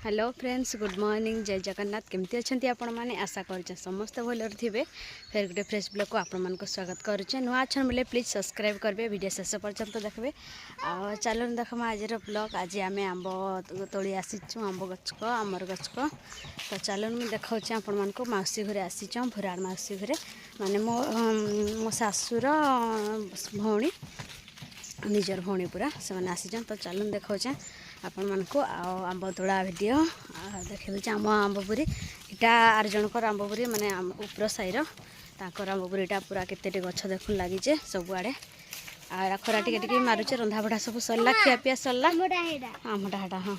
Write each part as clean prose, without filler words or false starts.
Hello friends good morning जय जगन्नाथ केमती अच्छा आपण मैंने आशा कर समस्त भल थे फिर गोटे फ्रेश ब्लॉग को आपण मानक स्वागत करुचे नुआ अच्छन बोले प्लीज सब्सक्राइब करेंगे वीडियो शेष पर्यंत देखबे चलो देखमा आज ब्लॉग आज आम आंब तोली आसीचु आंब गछक आमर गछक तो चलो मुझे देखा आपण मानक मौसी घरे आसीच भुराड़ मौसी घरे माने मो शाशुर भौणी निजर भौणी पूरा से आसीचन तो चलो देखा आपण मानक आंब तोड़ा वीडियो देखे दूचे आम आंबपुरी इटा आर जनकर आंबपुरी माने उपर साईर ताकर आंबपुरीटा पूरा केते गछ देखुन लगिचे सबुआड़े आ खरा टिके मारुचे रंधा बढ़ा सब सरला खियापिया सरला आमटा हाटा हाँ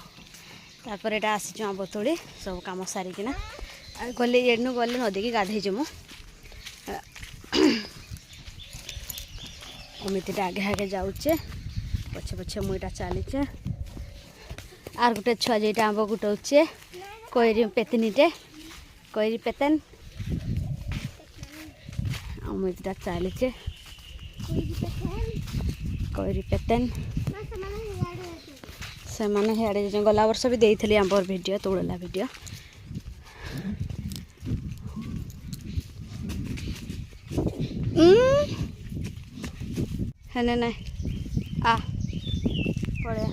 तापर एटा आसीचु आंब तोड़ी सब कम सारिकिना गले एनु गले नदी की गाधेइछु मु अमितिटा आगे आगे जाऊचे पछे पछे मुईटा चलीचे आर गोटे छुआ जेटा आंब गुटाऊे कोईरी पेतनीटे कोईरी पेतन अमितिटा चलीचे कोईरी पेतन से मैंने हियाड़े गला वर्ष भी देती आंबर वीडियो तोड़ला वीडियो है ना आ पड़े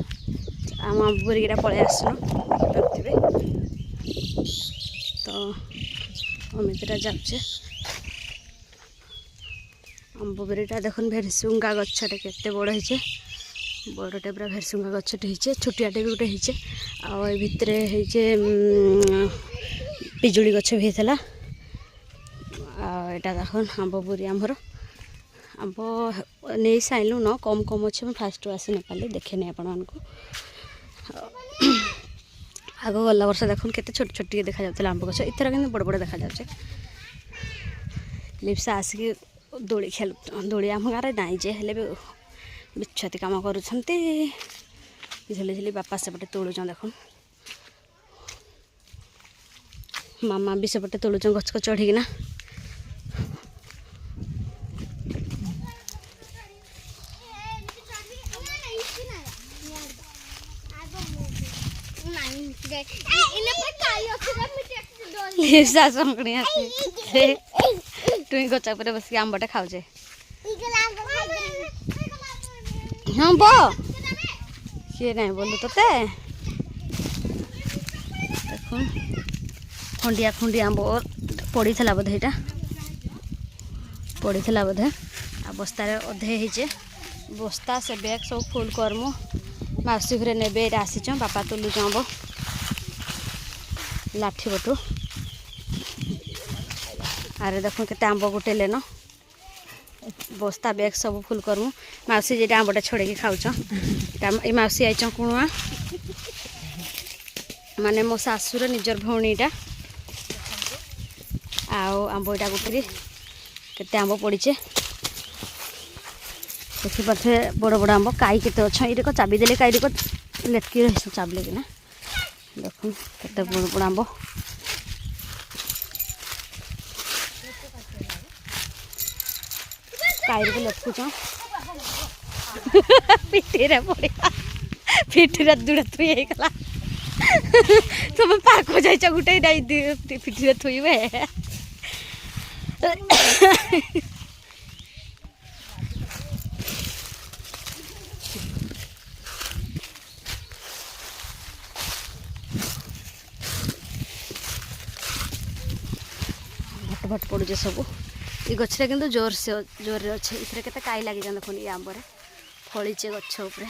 आम बुरीटा पलि आसन थे तो अमितटा जाऊे आंब बुरीटा देखुन भेरसुंगा गछटे केते बड़ होइछे बड़टे पूरा भेरसुंगा गछटे होइछे छोटियाटे भी गोटे होइछे आ ए भितरे होइछे पिजुली गछ भी होइतला आ एटा देखुन आंब बुरी आमर आंब नहीं साइलु न कम कम अच्छे मुझे फास्ट आसी नेपाली देखे नहीं आपण मानक आग गला वर्ष देखुन केते छोट छोट देखा जाता आंब गछ इतर कि बड़ बड़ देखा जाए लिप्सा आसिक दोली खेल दोली आम गाँव नाई जे हेले भी बिछती कम कर बापा सेपटे तोलुच देखुन मामा भी सेपटे तोलुच गछ को चढ़ीना तुम गचा पर बस आंबटा खाऊे हाँ बो किए ना बोलू ते देख खंडिया खंडिया आंब पड़ी था बोधे यहाँ पड़ी था बोधे आ बस्तार अधे होचे बस्ता से बैग सब फुल करमु मौसी घरे ने आसीच बापा तुलुच आंब लाठी बटू आरे देखो केते आंब गुटे लेन बस्ता बैग सब फुल करमु मौसी जेटा आंबटा छोड़े खाऊच ये मौसी आईच कुणुआ माने मो शाशुर निजर भौणीटा आंबटा गुटे केते आंब पड़ीचे देखिपे बड़ बड़ आंब कई केते अच्छा ये चाबी देले कई लेटकी रही चाबले कि देख केते बड़ बड़ आंब कई को लटकुच पिठे पड़ा पिठे दूर थुईगला तुम पाक जाइच गोटे पिठे थुईबे भट भट पड़ुचे सब ये गछरे किंतु जोर से अच्छे इथरे केते काई लागी जान देखुन ये आंबरे फळीचे गछ उपरे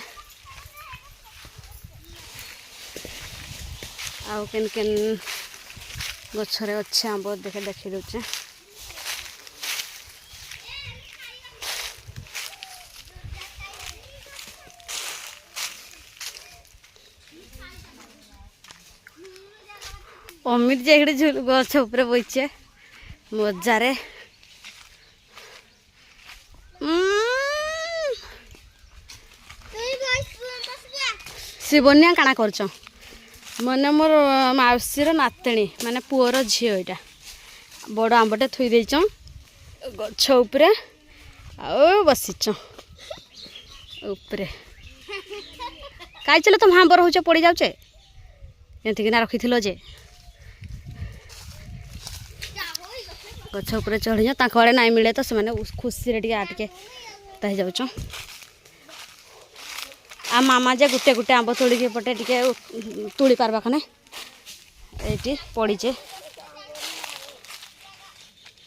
आउ केन केन गछरे अच्छे आंब देखी दउचे अमित जे गछ उपरे बइचे मजारे शिवनिया काना करछ मने मोर मौसीर नातणी माने पुअर झी यहाँ बड़ आंबटे थुई देच गछ उपरे आ बसीच उपरे कई चलो तुम हाँ बर हो पड़ जाऊे एंतिकिना रखिथिलो जे गछ उपरे चढ़ी तांको आड़े नाई मिले तो से माने खुशी रे टिके आटके तही जाउछ आ मामा जे गुटे गुटे आंब तोड़ी के पटे टिके तुली पारबा खने एटी पड़ीचे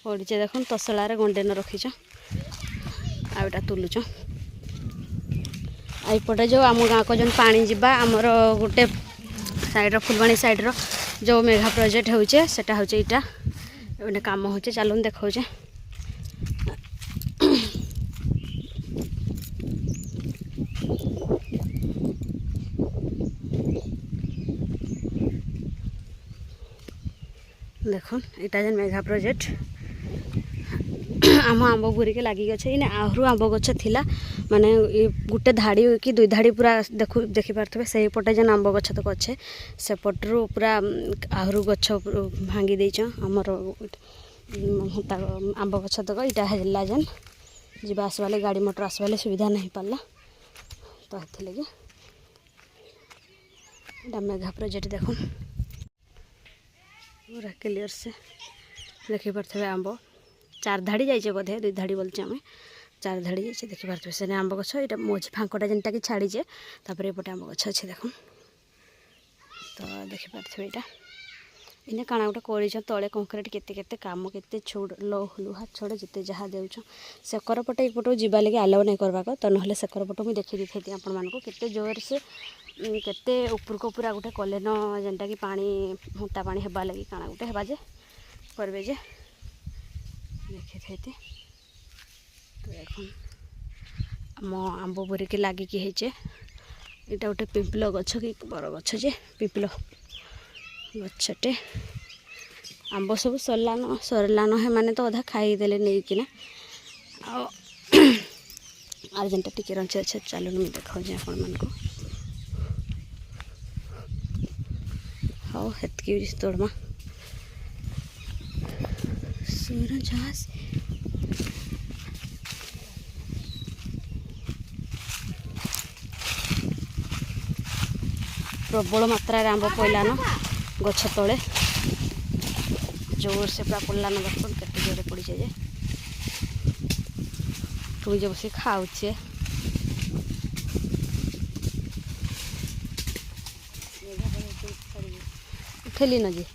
देखुन तसला रे गंडे न रखीछ आटा तुलुछ आईपटे जो आम गाँ को जो पानी जीवा आमर गोटे साइड फुलबाणी साइड रो जो मेघा प्रोजेक्ट होचे सेटा होचे इटा एने काम होचे चलून देखौचे देखुन इटा जेन मेघा प्रोजेक्ट आम आंब गुरी के लगी गए इन आहरु आंब गछ थिला माने गुटे धाड़ी कि दुई धाड़ी पूरा देखि पारथबे सही पटे जेन आंब गछ तक अच्छे से पटरू पूरा आहरु गछ भांगी देछ हमर आंब गछ तक इटा हैला जेन जीवा आसवाले गाड़ी मोटर आसवाले सुविधा नहीं पाला तो हेथि लगे इटा मेघा प्रोजेक्ट देखुन पूरा क्लियर से देखि पारथबे आंब 4 धाड़ी जाइए बोधे 2 धाड़ी बोलचे आम 4 धाड़ी जाइए देखि पारथबे से आंब गछ यहाँ मझी फांकटा जेनटा कि छाड़ीचे तापर एपटे आंब गछ अच्छे देखुन तो देखि पारथबे यहाँ इने काଣା गोटे कर तले कंक्रीट केते केते काम केते छोड़ लुहा छोड़ जिते जहाँ देउछ सेकर पटे एपटो जीवा लगे आलाउ नहीं करवाक तो नहले सेकर पटो मुझे देखी दी आपण मानक केते जोर से केते ऊपर को पूरा गोटे कलेन जेनटा कि पानी हुंटा पानी हेबा लगी काଣା गोटे हेबा जे करबे जे देखी थे तो देखुन आम आंब बोरी के लागिकी होचे यहाँ गोटे पिंपल गछ कि बर गछ जे पिंपल गछटे आंब सब सरलान है माने तो अधा खाईदे नहीं कि आर जेनटा टिके रंचे अच्छे चलून मुझे देखाऊँ आपण मानक हाँ हेतकी तोड़मा प्रबल मात्रा आंब पड़लान गछ तले जोर से पूरा पड़लान देखो केते जोर पड़ी जाए तुम जो बस खाऊचे उठेली न जी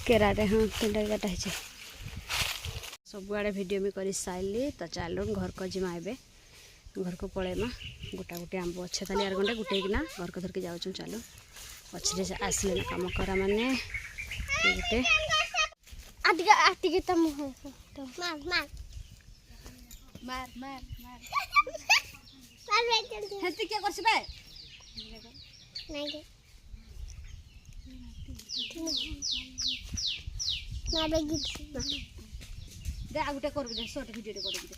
केराटे हाँ 3टा काटा है सब आड़े वीडियो में कर सारी तो चलो घर को जिमा ए घर को पलैमा गोटा गोटे आंब अच्छे खाली यार गंडे गुटेकिना घर को धरके जाऊँ चलो पछे आसले ना कम करा माने गोटे मार मार मार हेती के करछबे नहीं ना बेगी दे आगुटे करबे दे शॉर्ट वीडियो रे करबे दे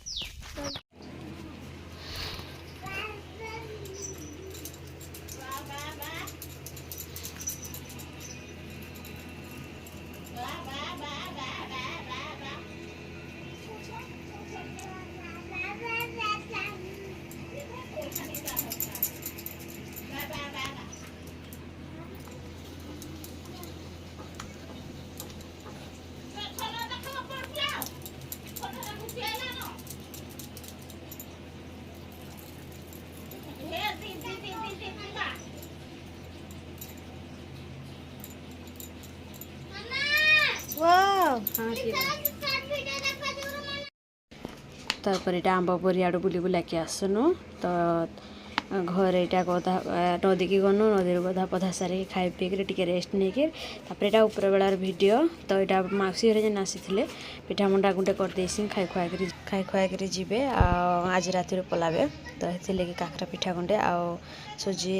तापर यहाँ आंब बोरी आड़ बुली बुला के आसनु तो घर यहाँ गधा नदी की गनु नदी गधा पधा सारे खाई पीक टे रेस्ट नहीं कि यहाँ ऊपर बेलार वीडियो तो यहाँ मौसी घर जेन आसी पिठा मंडा गुंडे करदेसी खाई खुआकर जीवे आज राति पलाबे तो ये काकरा पिठा गुंडे आ सुजी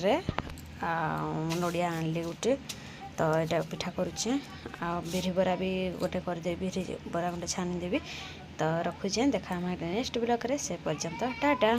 रे नड़िया आनली गोटे तो यहाँ पिठा करुचे आ बिरी बरा भी गोटे करदेवी बिरी बरा गोटे छानी देवी तो रखुचे देखा नेक्स्ट ब्लॉग रे से पर्यंत टाटा।